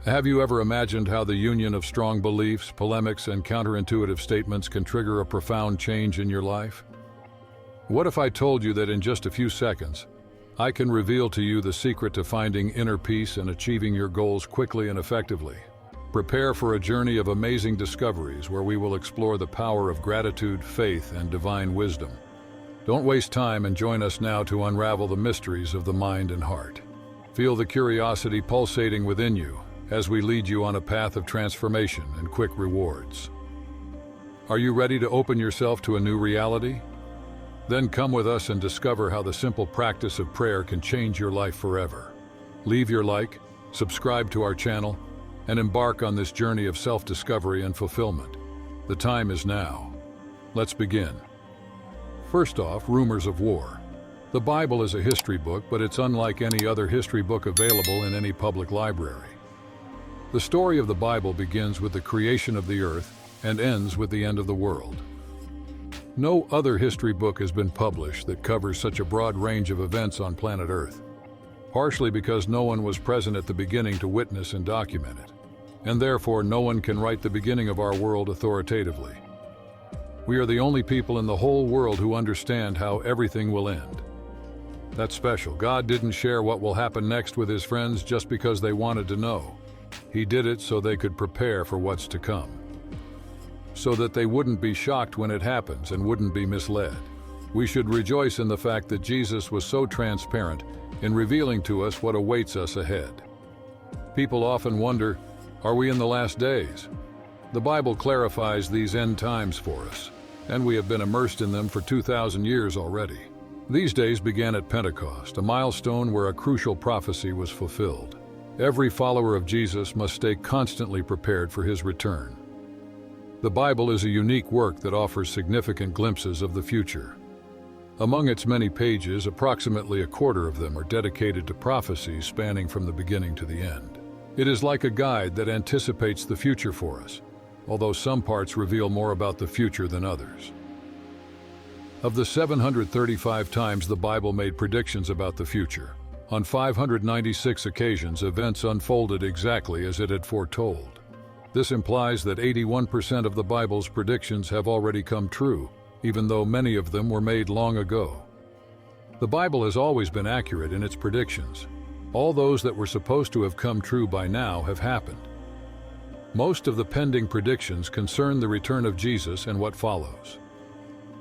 Have you ever imagined how the union of strong beliefs, polemics, and counterintuitive statements can trigger a profound change in your life? What if I told you that in just a few seconds, I can reveal to you the secret to finding inner peace and achieving your goals quickly and effectively? Prepare for a journey of amazing discoveries where we will explore the power of gratitude, faith, and divine wisdom. Don't waste time and join us now to unravel the mysteries of the mind and heart. Feel the curiosity pulsating within you as we lead you on a path of transformation and quick rewards. Are you ready to open yourself to a new reality? Then come with us and discover how the simple practice of prayer can change your life forever. Leave your like, subscribe to our channel, and embark on this journey of self-discovery and fulfillment. The time is now. Let's begin. First off, rumors of war. The Bible is a history book, but it's unlike any other history book available in any public library. The story of the Bible begins with the creation of the earth and ends with the end of the world. No other history book has been published that covers such a broad range of events on planet Earth, partially because no one was present at the beginning to witness and document it, and therefore no one can write the beginning of our world authoritatively. We are the only people in the whole world who understand how everything will end. That's special. God didn't share what will happen next with his friends just because they wanted to know. He did it so they could prepare for what's to come, so that they wouldn't be shocked when it happens and wouldn't be misled. We should rejoice in the fact that Jesus was so transparent in revealing to us what awaits us ahead. People often wonder, are we in the last days? The Bible clarifies these end times for us, and we have been immersed in them for 2,000 years already. These days began at Pentecost, a milestone where a crucial prophecy was fulfilled. Every follower of Jesus must stay constantly prepared for his return. The Bible is a unique work that offers significant glimpses of the future. Among its many pages, approximately a quarter of them are dedicated to prophecies spanning from the beginning to the end. It is like a guide that anticipates the future for us, although some parts reveal more about the future than others. Of the 735 times the Bible made predictions about the future, on 596 occasions events unfolded exactly as it had foretold. This implies that 81% of the Bible's predictions have already come true, even though many of them were made long ago. The Bible has always been accurate in its predictions. All those that were supposed to have come true by now have happened. Most of the pending predictions concern the return of Jesus and what follows.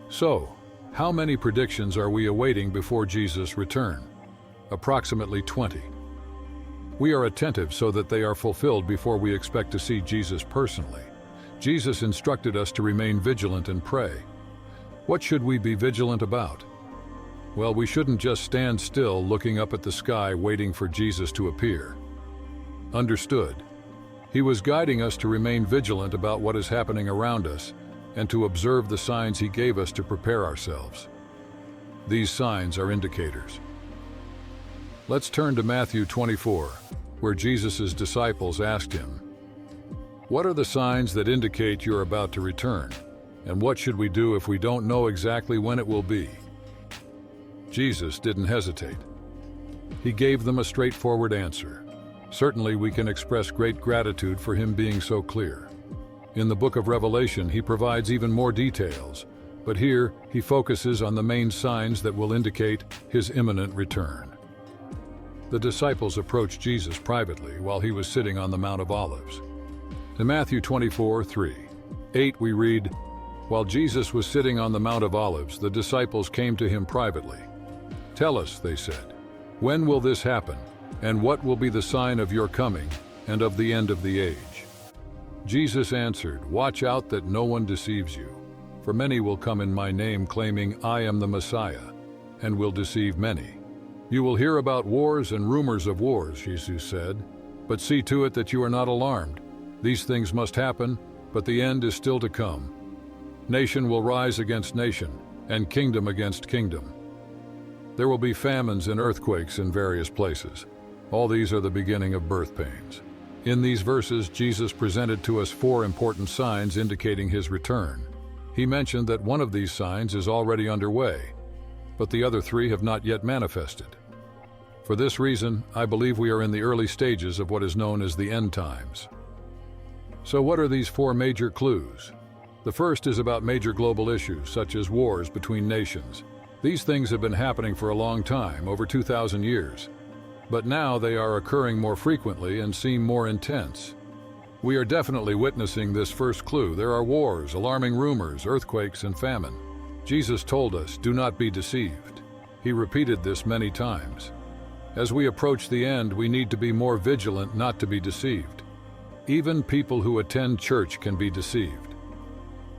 So, how many predictions are we awaiting before Jesus' return? Approximately 20. We are attentive so that they are fulfilled before we expect to see Jesus personally. Jesus instructed us to remain vigilant and pray. What should we be vigilant about? Well, we shouldn't just stand still looking up at the sky waiting for Jesus to appear. Understood. He was guiding us to remain vigilant about what is happening around us and to observe the signs he gave us to prepare ourselves. These signs are indicators. Let's turn to Matthew 24, where Jesus' disciples asked him, "What are the signs that indicate you're about to return? And what should we do if we don't know exactly when it will be?" Jesus didn't hesitate. He gave them a straightforward answer. Certainly, we can express great gratitude for him being so clear. In the book of Revelation, he provides even more details, but here he focuses on the main signs that will indicate his imminent return. The disciples approached Jesus privately while he was sitting on the Mount of Olives. In Matthew 24:3-8 we read, "While Jesus was sitting on the Mount of Olives, the disciples came to him privately. 'Tell us,' they said, 'when will this happen, and what will be the sign of your coming and of the end of the age?' Jesus answered, 'Watch out that no one deceives you, for many will come in my name claiming I am the Messiah, and will deceive many. You will hear about wars and rumors of wars,' Jesus said, 'but see to it that you are not alarmed. These things must happen, but the end is still to come. Nation will rise against nation, and kingdom against kingdom. There will be famines and earthquakes in various places. All these are the beginning of birth pains.'" In these verses, Jesus presented to us 4 important signs indicating his return. He mentioned that one of these signs is already underway, but the other 3 have not yet manifested. For this reason, I believe we are in the early stages of what is known as the end times. So what are these 4 major clues? The first is about major global issues, such as wars between nations. These things have been happening for a long time, over 2,000 years. But now they are occurring more frequently and seem more intense. We are definitely witnessing this first clue. There are wars, alarming rumors, earthquakes, and famine. Jesus told us, "Do not be deceived." He repeated this many times. As we approach the end, we need to be more vigilant not to be deceived. Even people who attend church can be deceived.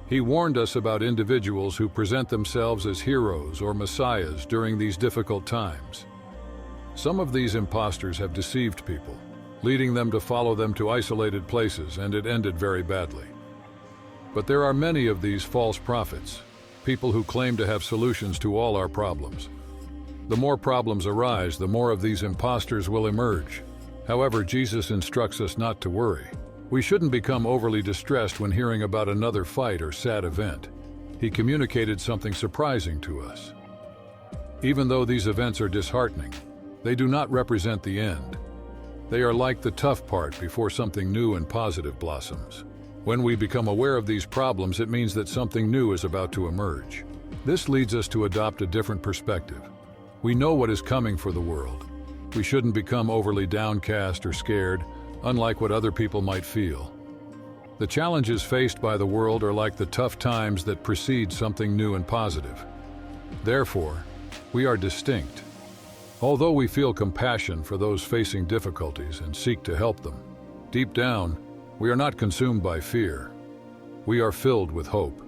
He warned us about individuals who present themselves as heroes or messiahs during these difficult times. Some of these imposters have deceived people, leading them to follow them to isolated places, and it ended very badly. But there are many of these false prophets, people who claim to have solutions to all our problems. The more problems arise, the more of these imposters will emerge. However, Jesus instructs us not to worry. We shouldn't become overly distressed when hearing about another fight or sad event. He communicated something surprising to us. Even though these events are disheartening, they do not represent the end. They are like the tough part before something new and positive blossoms. When we become aware of these problems, it means that something new is about to emerge. This leads us to adopt a different perspective. We know what is coming for the world. We shouldn't become overly downcast or scared, unlike what other people might feel. The challenges faced by the world are like the tough times that precede something new and positive. Therefore, we are distinct. Although we feel compassion for those facing difficulties and seek to help them, deep down, we are not consumed by fear. We are filled with hope.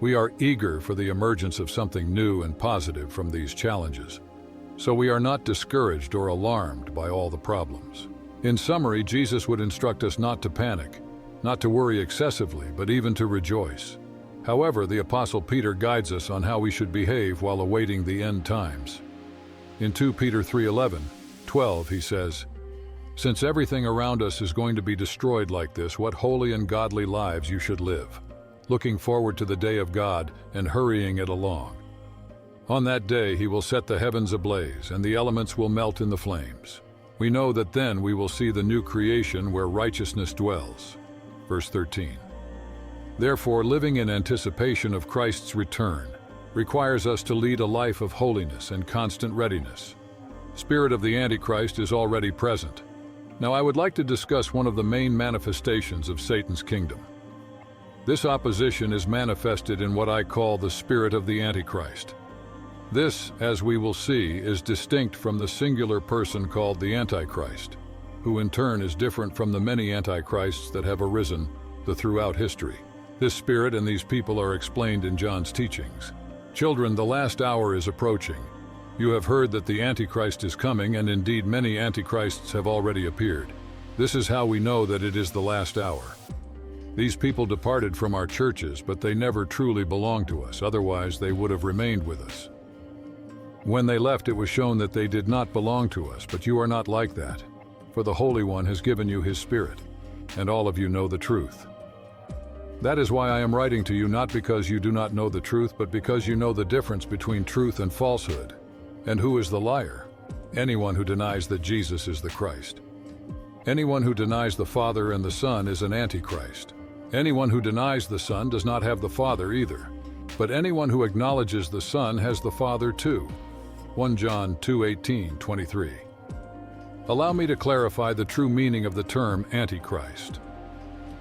We are eager for the emergence of something new and positive from these challenges. So we are not discouraged or alarmed by all the problems. In summary, Jesus would instruct us not to panic, not to worry excessively, but even to rejoice. However, the Apostle Peter guides us on how we should behave while awaiting the end times. In 2 Peter 3:11-12, he says, "Since everything around us is going to be destroyed like this, what holy and godly lives you should live, looking forward to the day of God and hurrying it along. On that day he will set the heavens ablaze, and the elements will melt in the flames. We know that then we will see the new creation where righteousness dwells." Verse 13. Therefore, living in anticipation of Christ's return requires us to lead a life of holiness and constant readiness. Spirit of the Antichrist is already present. Now I would like to discuss one of the main manifestations of Satan's kingdom. This opposition is manifested in what I call the spirit of the Antichrist. This, as we will see, is distinct from the singular person called the Antichrist, who in turn is different from the many Antichrists that have arisen throughout history. This spirit and these people are explained in John's teachings. Children, the last hour is approaching. You have heard that the Antichrist is coming, and indeed many Antichrists have already appeared. This is how we know that it is the last hour. These people departed from our churches, but they never truly belonged to us, otherwise they would have remained with us. When they left, it was shown that they did not belong to us, but you are not like that, for the Holy One has given you his Spirit, and all of you know the truth. That is why I am writing to you, not because you do not know the truth, but because you know the difference between truth and falsehood. And who is the liar? Anyone who denies that Jesus is the Christ. Anyone who denies the Father and the Son is an Antichrist. Anyone who denies the Son does not have the Father either. But anyone who acknowledges the Son has the Father too. 1 John 2:18-23. Allow me to clarify the true meaning of the term Antichrist.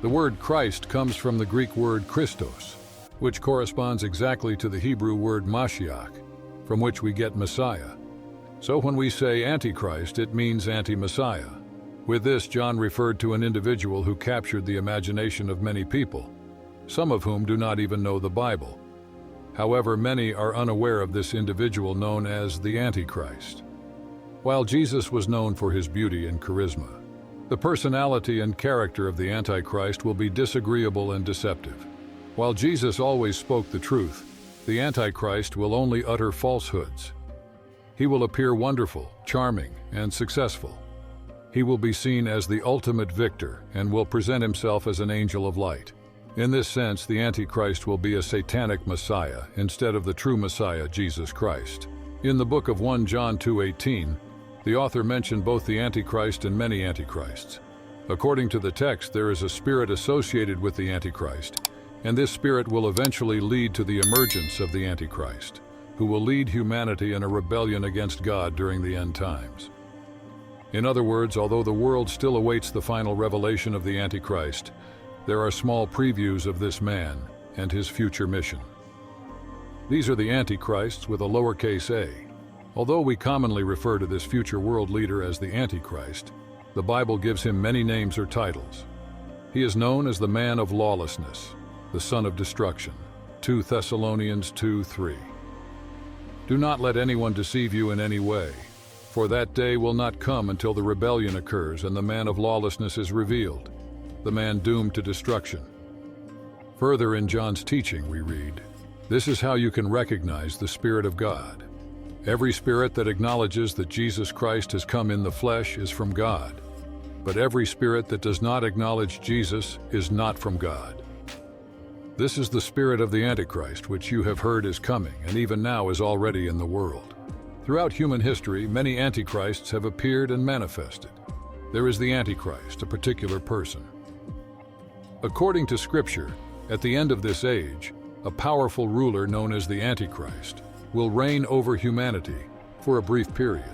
The word Christ comes from the Greek word Christos, which corresponds exactly to the Hebrew word Mashiach, from which we get Messiah. So when we say Antichrist, it means anti-Messiah. With this, John referred to an individual who captured the imagination of many people, some of whom do not even know the Bible. However, many are unaware of this individual known as the Antichrist. While Jesus was known for his beauty and charisma, the personality and character of the Antichrist will be disagreeable and deceptive. While Jesus always spoke the truth, the Antichrist will only utter falsehoods. He will appear wonderful, charming, and successful. He will be seen as the ultimate victor and will present himself as an angel of light. In this sense, the Antichrist will be a satanic Messiah instead of the true Messiah, Jesus Christ. In the book of 1 John 2:18, The author mentioned both the Antichrist and many Antichrists. According to the text, there is a spirit associated with the Antichrist, and this spirit will eventually lead to the emergence of the Antichrist, who will lead humanity in a rebellion against God during the end times. In other words, although the world still awaits the final revelation of the Antichrist, there are small previews of this man and his future mission. These are the Antichrists with a lowercase a. Although we commonly refer to this future world leader as the Antichrist, the Bible gives him many names or titles. He is known as the man of lawlessness, the son of destruction. 2 Thessalonians 2:3. Do not let anyone deceive you in any way, for that day will not come until the rebellion occurs and the man of lawlessness is revealed, the man doomed to destruction. Further in John's teaching we read, "This is how you can recognize the Spirit of God. Every spirit that acknowledges that Jesus Christ has come in the flesh is from God, but every spirit that does not acknowledge Jesus is not from God. This is the spirit of the Antichrist, which you have heard is coming, and even now is already in the world." Throughout human history, many Antichrists have appeared and manifested. There is the Antichrist, a particular person. According to Scripture, at the end of this age, a powerful ruler known as the Antichrist will reign over humanity for a brief period.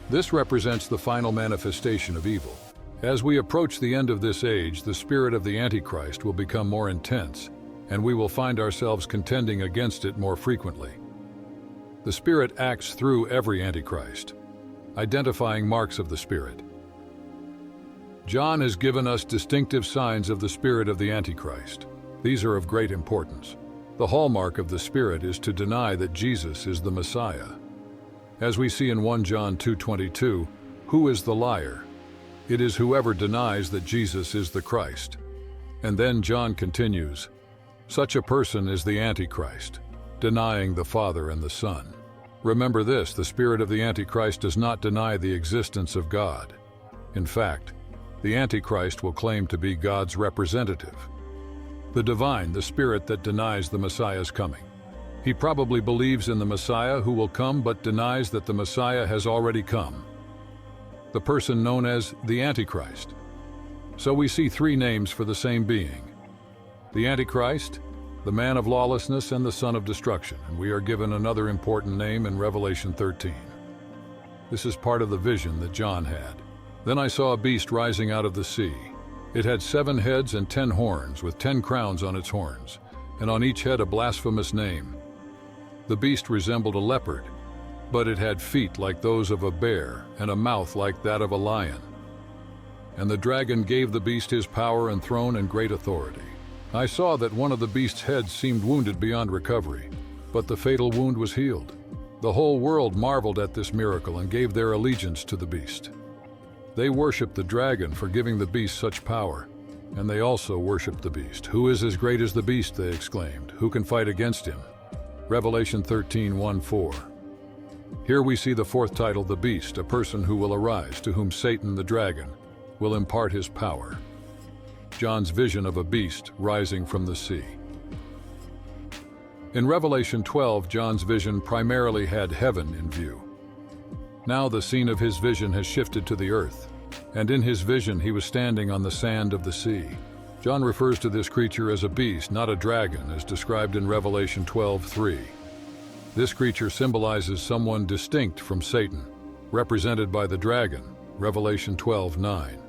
This represents the final manifestation of evil. As we approach the end of this age, the spirit of the Antichrist will become more intense, and we will find ourselves contending against it more frequently. The Spirit acts through every Antichrist, identifying marks of the Spirit. John has given us distinctive signs of the spirit of the Antichrist. These are of great importance. The hallmark of the Spirit is to deny that Jesus is the Messiah. As we see in 1 John 2:22, who is the liar? It is whoever denies that Jesus is the Christ. And then John continues, such a person is the Antichrist, denying the Father and the Son. Remember this, the spirit of the Antichrist does not deny the existence of God. In fact, the Antichrist will claim to be God's representative. The divine, the spirit that denies the Messiah's coming. He probably believes in the Messiah who will come but denies that the Messiah has already come. The person known as the Antichrist. So we see three names for the same being. The Antichrist, the man of lawlessness, and the son of destruction, and we are given another important name in Revelation 13. This is part of the vision that John had. Then I saw a beast rising out of the sea. It had 7 heads and 10 horns, with 10 crowns on its horns, and on each head a blasphemous name. The beast resembled a leopard, but it had feet like those of a bear and a mouth like that of a lion. And the dragon gave the beast his power and throne and great authority. I saw that one of the beast's heads seemed wounded beyond recovery, but the fatal wound was healed. The whole world marveled at this miracle and gave their allegiance to the beast. They worshiped the dragon for giving the beast such power, and they also worshiped the beast. Who is as great as the beast, they exclaimed. Who can fight against him? Revelation 13:1-4. Here we see the fourth title, the beast, a person who will arise, to whom Satan, the dragon, will impart his power. John's vision of a beast rising from the sea. In Revelation 12, John's vision primarily had heaven in view. Now the scene of his vision has shifted to the earth, and in his vision he was standing on the sand of the sea. John refers to this creature as a beast, not a dragon, as described in Revelation 12:3. This creature symbolizes someone distinct from Satan, represented by the dragon, Revelation 12:9.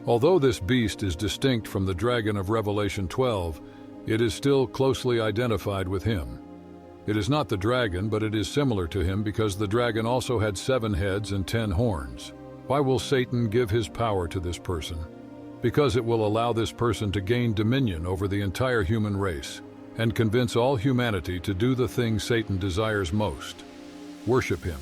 Although this beast is distinct from the dragon of Revelation 12, it is still closely identified with him. It is not the dragon, but it is similar to him because the dragon also had 7 heads and 10 horns. Why will Satan give his power to this person? Because it will allow this person to gain dominion over the entire human race and convince all humanity to do the thing Satan desires most: worship him.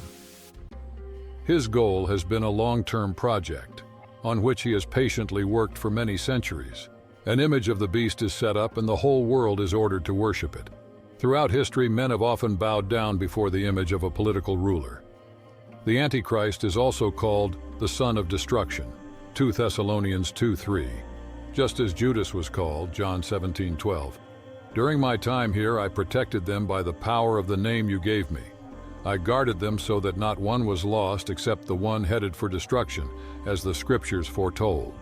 His goal has been a long-term project, on which he has patiently worked for many centuries. An image of the beast is set up and the whole world is ordered to worship it. Throughout history, men have often bowed down before the image of a political ruler. The Antichrist is also called the son of destruction, 2 Thessalonians 2:3, just as Judas was called, John 17:12. During my time here, I protected them by the power of the name you gave me. I guarded them so that not one was lost except the one headed for destruction, as the scriptures foretold.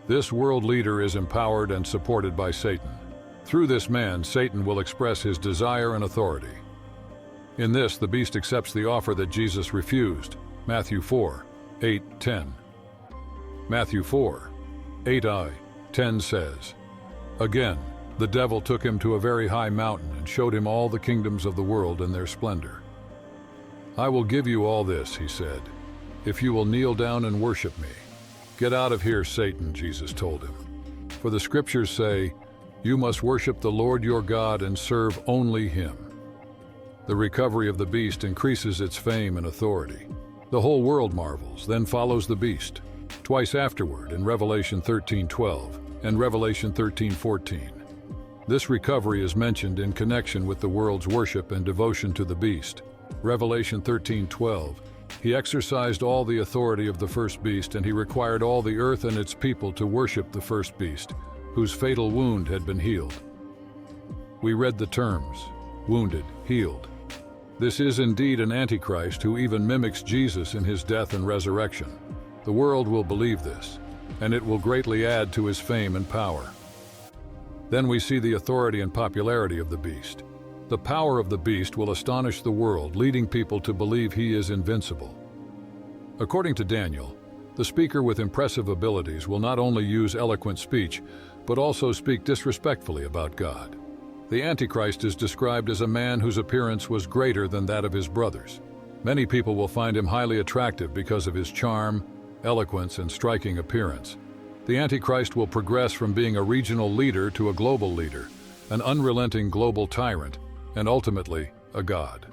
This world leader is empowered and supported by Satan. Through this man, Satan will express his desire and authority. In this, the beast accepts the offer that Jesus refused. Matthew 4:8-10. Matthew 4:8-10 says, "Again, the devil took him to a very high mountain and showed him all the kingdoms of the world and their splendor. I will give you all this," he said, "if you will kneel down and worship me." "Get out of here, Satan," Jesus told him. "For the scriptures say, you must worship the Lord your God and serve only him." The recovery of the beast increases its fame and authority. The whole world marvels, then follows the beast. Twice afterward, in Revelation 13:12 and Revelation 13:14. This recovery is mentioned in connection with the world's worship and devotion to the beast. Revelation 13:12, he exercised all the authority of the first beast, and he required all the earth and its people to worship the first beast, whose fatal wound had been healed. We read the terms, wounded, healed. This is indeed an Antichrist who even mimics Jesus in his death and resurrection. The world will believe this, and it will greatly add to his fame and power. Then we see the authority and popularity of the beast. The power of the beast will astonish the world, leading people to believe he is invincible. According to Daniel, the speaker with impressive abilities will not only use eloquent speech, but also speak disrespectfully about God. The Antichrist is described as a man whose appearance was greater than that of his brothers. Many people will find him highly attractive because of his charm, eloquence, and striking appearance. The Antichrist will progress from being a regional leader to a global leader, an unrelenting global tyrant, and ultimately, a god.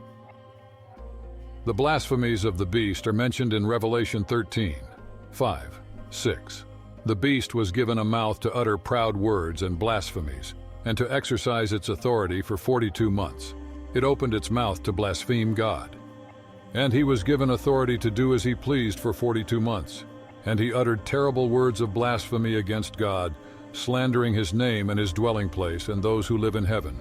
The blasphemies of the beast are mentioned in Revelation 13:5-6. The beast was given a mouth to utter proud words and blasphemies, and to exercise its authority for 42 months. It opened its mouth to blaspheme God. And he was given authority to do as he pleased for 42 months. And he uttered terrible words of blasphemy against God, slandering his name and his dwelling place and those who live in heaven.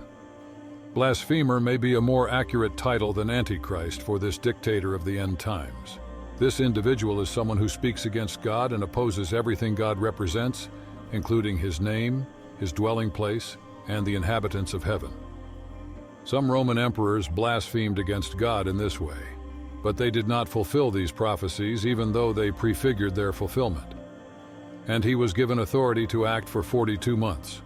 Blasphemer may be a more accurate title than Antichrist for this dictator of the end times. This individual is someone who speaks against God and opposes everything God represents, including his name, his dwelling place, and the inhabitants of heaven. Some Roman emperors blasphemed against God in this way, but they did not fulfill these prophecies even though they prefigured their fulfillment. And he was given authority to act for 42 months.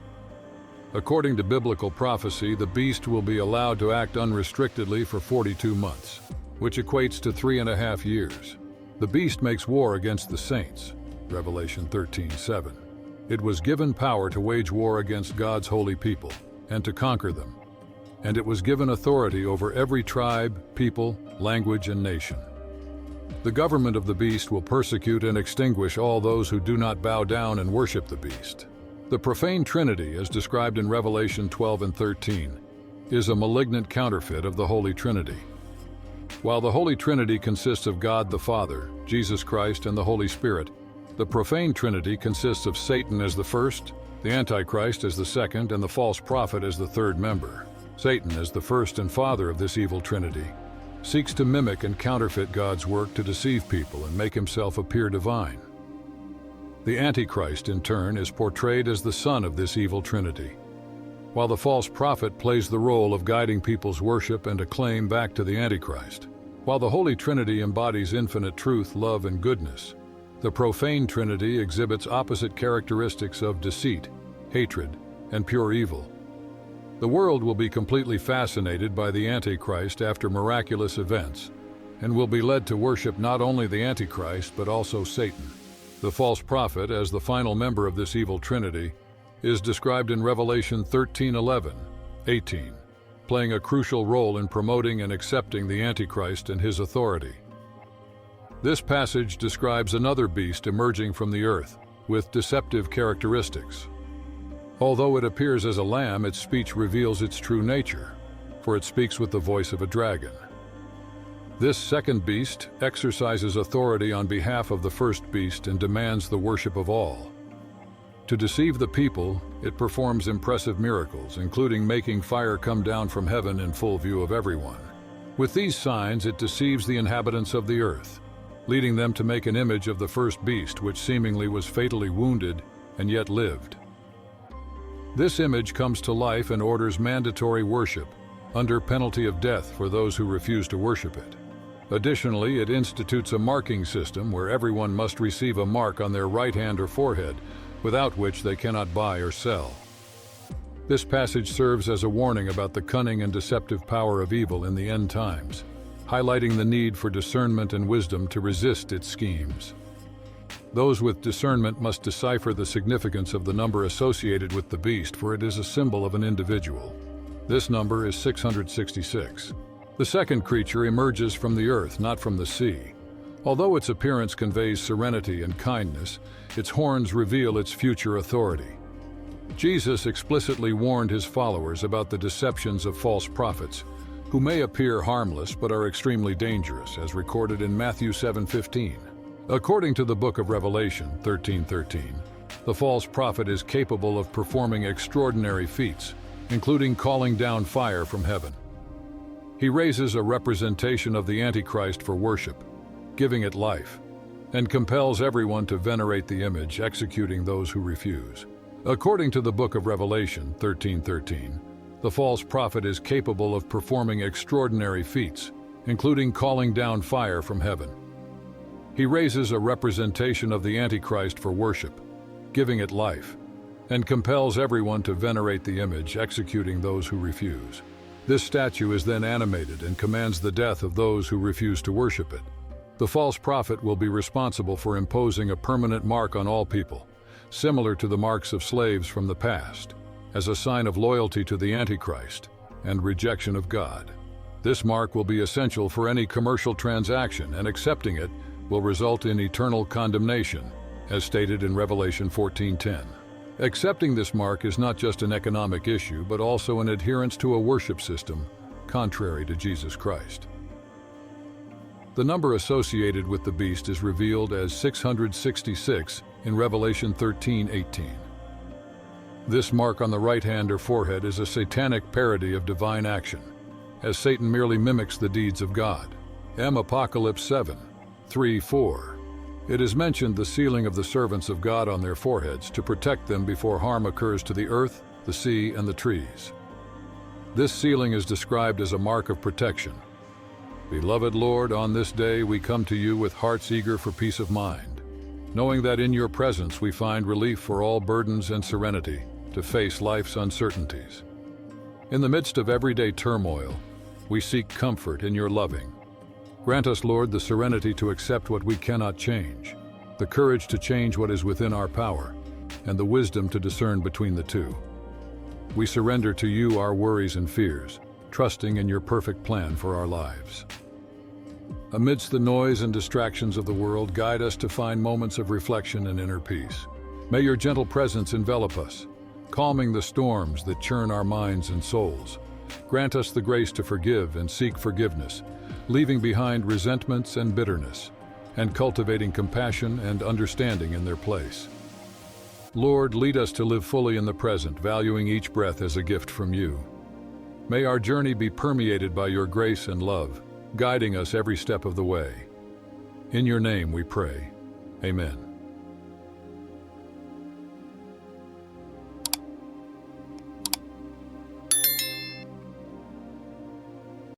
According to biblical prophecy, the beast will be allowed to act unrestrictedly for 42 months, which equates to 3.5 years. The beast makes war against the saints, Revelation 13:7. It was given power to wage war against God's holy people and to conquer them. And it was given authority over every tribe, people, language, and nation. The government of the beast will persecute and extinguish all those who do not bow down and worship the beast. The profane Trinity, as described in Revelation 12 and 13, is a malignant counterfeit of the Holy Trinity. While the Holy Trinity consists of God the Father, Jesus Christ, and the Holy Spirit, the profane Trinity consists of Satan as the first, the Antichrist as the second, and the false prophet as the third member. Satan, as the first and father of this evil Trinity, seeks to mimic and counterfeit God's work to deceive people and make himself appear divine. The Antichrist, in turn, is portrayed as the son of this evil Trinity, while the false prophet plays the role of guiding people's worship and acclaim back to the Antichrist. While the Holy Trinity embodies infinite truth, love, and goodness, the profane Trinity exhibits opposite characteristics of deceit, hatred, and pure evil. The world will be completely fascinated by the Antichrist after miraculous events, and will be led to worship not only the Antichrist but also Satan. The false prophet, as the final member of this evil Trinity, is described in Revelation 13:11-18, playing a crucial role in promoting and accepting the Antichrist and his authority. This passage describes another beast emerging from the earth, with deceptive characteristics. Although it appears as a lamb, its speech reveals its true nature, for it speaks with the voice of a dragon. This second beast exercises authority on behalf of the first beast and demands the worship of all. To deceive the people, it performs impressive miracles, including making fire come down from heaven in full view of everyone. With these signs, it deceives the inhabitants of the earth, leading them to make an image of the first beast, which seemingly was fatally wounded and yet lived. This image comes to life and orders mandatory worship, under penalty of death for those who refuse to worship it. Additionally, it institutes a marking system where everyone must receive a mark on their right hand or forehead, without which they cannot buy or sell. This passage serves as a warning about the cunning and deceptive power of evil in the end times, highlighting the need for discernment and wisdom to resist its schemes. Those with discernment must decipher the significance of the number associated with the beast, for it is a symbol of an individual. This number is 666. The second creature emerges from the earth, not from the sea. Although its appearance conveys serenity and kindness, its horns reveal its future authority. Jesus explicitly warned his followers about the deceptions of false prophets, who may appear harmless but are extremely dangerous, as recorded in Matthew 7:15. According to the book of Revelation 13:13, the false prophet is capable of performing extraordinary feats, including calling down fire from heaven. He raises a representation of the Antichrist for worship, giving it life, and compels everyone to venerate the image, executing those who refuse. According to the book of Revelation 13:13, the false prophet is capable of performing extraordinary feats, including calling down fire from heaven. He raises a representation of the Antichrist for worship, giving it life, and compels everyone to venerate the image, executing those who refuse. This statue is then animated and commands the death of those who refuse to worship it. The false prophet will be responsible for imposing a permanent mark on all people, similar to the marks of slaves from the past, as a sign of loyalty to the Antichrist and rejection of God. This mark will be essential for any commercial transaction, and accepting it will result in eternal condemnation, as stated in Revelation 14:10. Accepting this mark is not just an economic issue, but also an adherence to a worship system contrary to Jesus Christ. The number associated with the beast is revealed as 666 in Revelation 13:18. This mark on the right hand or forehead is a satanic parody of divine action, as Satan merely mimics the deeds of God. Apocalypse 7:3-4. It is mentioned the sealing of the servants of God on their foreheads to protect them before harm occurs to the earth, the sea, and the trees. This sealing is described as a mark of protection. Beloved Lord, on this day we come to you with hearts eager for peace of mind, knowing that in your presence we find relief for all burdens and serenity to face life's uncertainties. In the midst of everyday turmoil, we seek comfort in your loving. Grant us, Lord, the serenity to accept what we cannot change, the courage to change what is within our power, and the wisdom to discern between the two. We surrender to you our worries and fears, trusting in your perfect plan for our lives. Amidst the noise and distractions of the world, guide us to find moments of reflection and inner peace. May your gentle presence envelop us, calming the storms that churn our minds and souls. Grant us the grace to forgive and seek forgiveness, leaving behind resentments and bitterness, and cultivating compassion and understanding in their place. Lord, lead us to live fully in the present, valuing each breath as a gift from you. May our journey be permeated by your grace and love, guiding us every step of the way. In your name we pray. Amen.